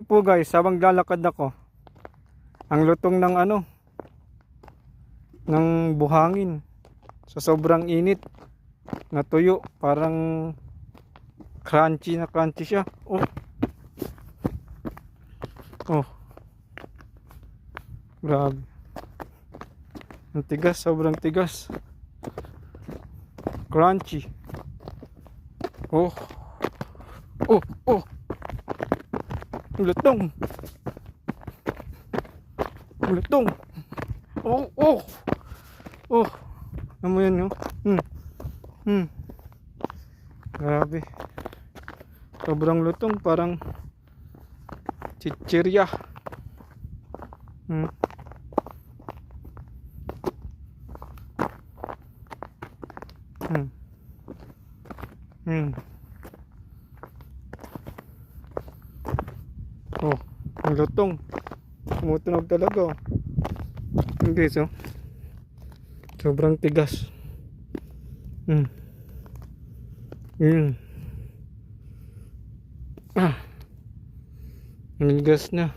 po guys, habang lalakad ako, ang lutong ng ng buhangin sa sobrang init, natuyo, parang crunchy na crunchy siya. Oh, grabe, ang tigas, sobrang tigas, crunchy. Oh, lutong, lutong. Ano mo yan, no? Grabe, sobrang lutong, parang chichirya. Oh, ang lutong, tumutunog talaga. Guys, sobrang tigas. Ang tigas na.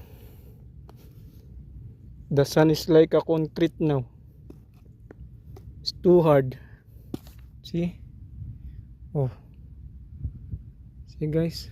The sun is like a concrete now. It's too hard. See? See guys?